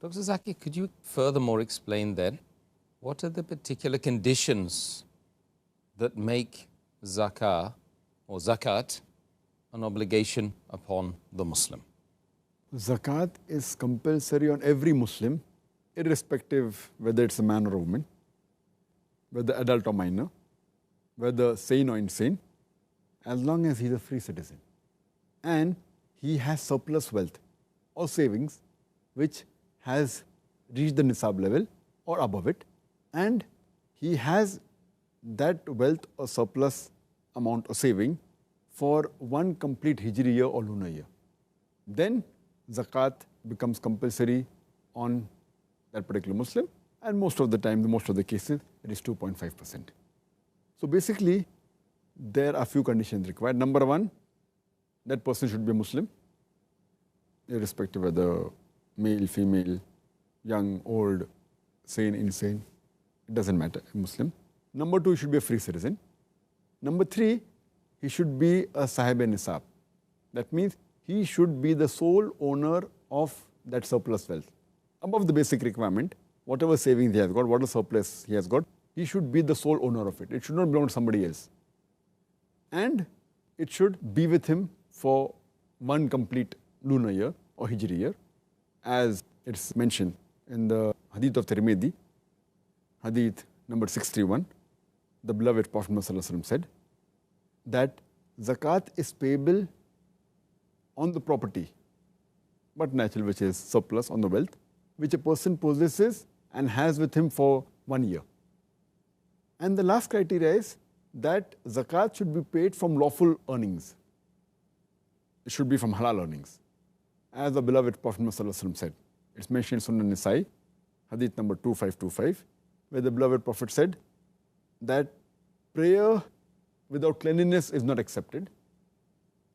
Dr. Zaki, could you furthermore explain then what are the particular conditions that make zakah or zakat an obligation upon the Muslim? Zakat is compulsory on every Muslim, irrespective whether it's a man or a woman, whether adult or minor, whether sane or insane, as long as he's a free citizen. And he has surplus wealth or savings which has reached the nisab level or above it, and he has that wealth or surplus amount or saving for one complete hijri year or lunar year. Then zakat becomes compulsory on that particular Muslim, and most of the time, most of the cases, it is 2.5%. So basically, there are few conditions required. Number one, that person should be a Muslim, irrespective of whether male, female, young, old, sane, insane, it doesn't matter, a Muslim. Number two, he should be a free citizen. Number three, he should be a sahib-e-nisab. That means he should be the sole owner of that surplus wealth. Above the basic requirement, whatever savings he has got, whatever surplus he has got, he should be the sole owner of it. It should not belong to somebody else. And it should be with him for one complete lunar year or hijri year, as it's mentioned in the hadith of Tirmidhi, hadith number 631. The beloved Prophet ﷺ said that zakat is payable on the property, but natural, which is surplus on the wealth, which a person possesses and has with him for 1 year. And the last criteria is that zakat should be paid from lawful earnings. It should be from halal earnings. As the beloved Prophet ﷺ said, it's mentioned in Sunan Nisai, hadith number 2525, where the beloved Prophet said that prayer without cleanliness is not accepted.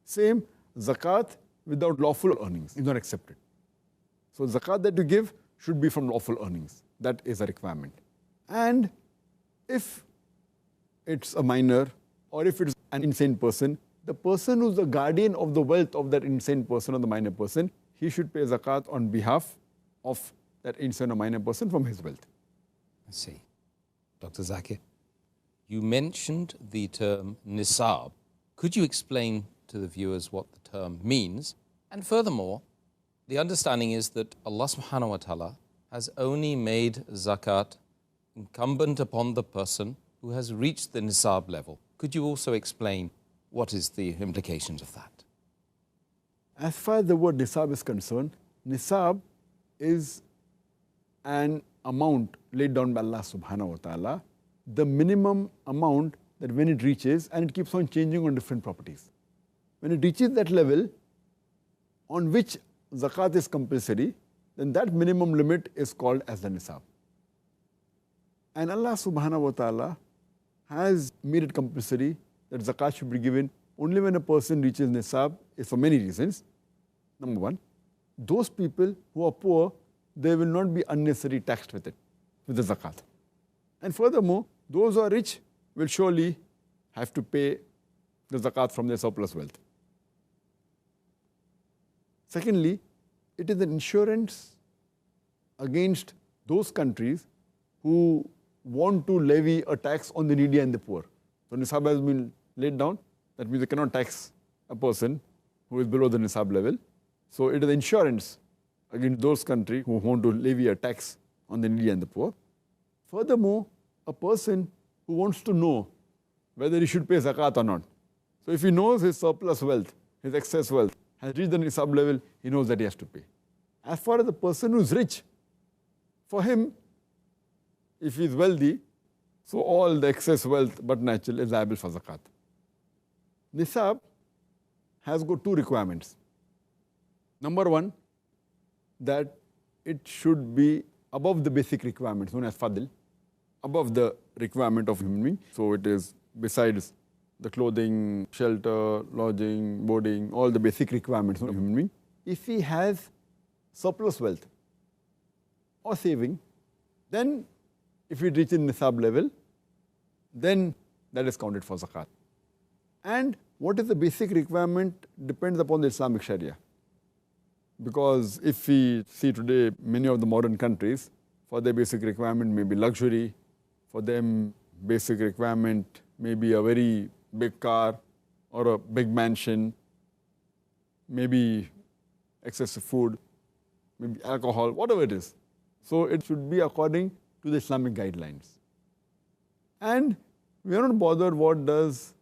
Same, zakat without lawful earnings is not accepted. So zakat that you give should be from lawful earnings. That is a requirement. And if it's a minor or if it's an insane person, the person who's the guardian of the wealth of that insane person or the minor person, he should pay zakat on behalf of that insane or minor person from his wealth. I see. Dr. Zakir, you mentioned the term nisab. Could you explain to the viewers what the term means? And furthermore, the understanding is that Allah subhanahu wa ta'ala has only made zakat incumbent upon the person who has reached the nisab level. Could you also explain what is the implications of that? As far as the word nisab is concerned, nisab is an amount laid down by Allah subhanahu wa ta'ala, the minimum amount that when it reaches, and it keeps on changing on different properties. When it reaches that level on which zakat is compulsory, then that minimum limit is called as the nisab. And Allah subhanahu wa ta'ala has made it compulsory that zakat should be given only when a person reaches nisab, is for many reasons. Number one, those people who are poor, they will not be unnecessarily taxed with it, with the zakat. And furthermore, those who are rich will surely have to pay the zakat from their surplus wealth. Secondly, it is an insurance against those countries who want to levy a tax on the needy and the poor. So nisab has been laid down. That means they cannot tax a person who is below the nisab level. So it is insurance against those countries who want to levy a tax on the needy and the poor. Furthermore, a person who wants to know whether he should pay zakat or not. So if he knows his surplus wealth, his excess wealth has reached the nisab level, he knows that he has to pay. As far as the person who is rich, for him, if he is wealthy, so all the excess wealth but natural is liable for zakat. Nisab has got two requirements. Number one, that it should be above the basic requirements known as fadl, above the requirement of human being. So it is besides the clothing, shelter, lodging, boarding, all the basic requirements of human being. If he has surplus wealth or saving, then if it reaches nisab level, then that is counted for zakat. And what is the basic requirement depends upon the Islamic Sharia. Because if we see today, many of the modern countries, for their basic requirement may be luxury, for them basic requirement may be a very big car or a big mansion, maybe excessive food, maybe alcohol, whatever it is. So it should be according to the Islamic guidelines. And we are not bothered what does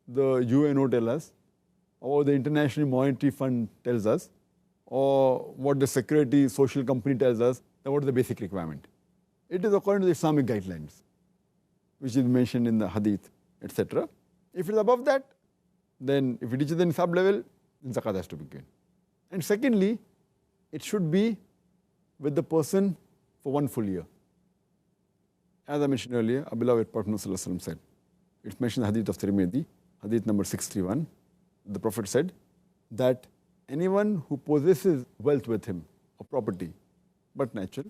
the UNO tell us, or the International Monetary Fund tells us, or what the Security Social Company tells us, that what is the basic requirement. It is according to the Islamic guidelines, which is mentioned in the Hadith, etc. If it is above that, then if it reaches the nisab level, then zakat has to be given. And secondly, it should be with the person for 1 full year. As I mentioned earlier, our beloved Prophet ﷺ said, it's mentioned in the Hadith of Tirmidhi, Hadith number 631, the Prophet said that anyone who possesses wealth with him, or property, but natural,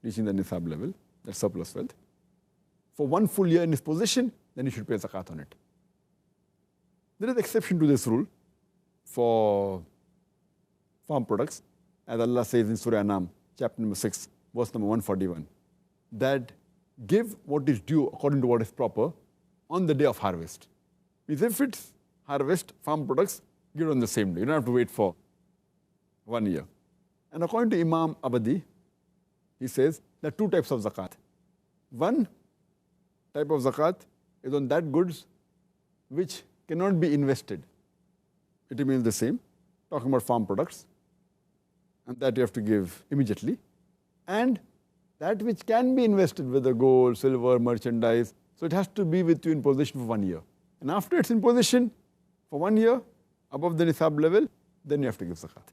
reaching the nisab level, that's surplus wealth, for 1 full year in his possession, then he should pay zakat on it. There is exception to this rule for farm products, as Allah says in Surah Anam, chapter number 6, verse number 141, that give what is due according to what is proper on the day of harvest. Means if it's harvest, farm products, give it on the same day. You don't have to wait for 1 year. And according to Imam Abadi, he says there are 2 types of zakat. One type of zakat is on that goods which cannot be invested. It remains the same, talking about farm products, and that you have to give immediately. And that which can be invested, whether gold, silver, merchandise, so it has to be with you in possession for 1 year. And after it's in possession for 1 year, above the nisab level, then you have to give zakat.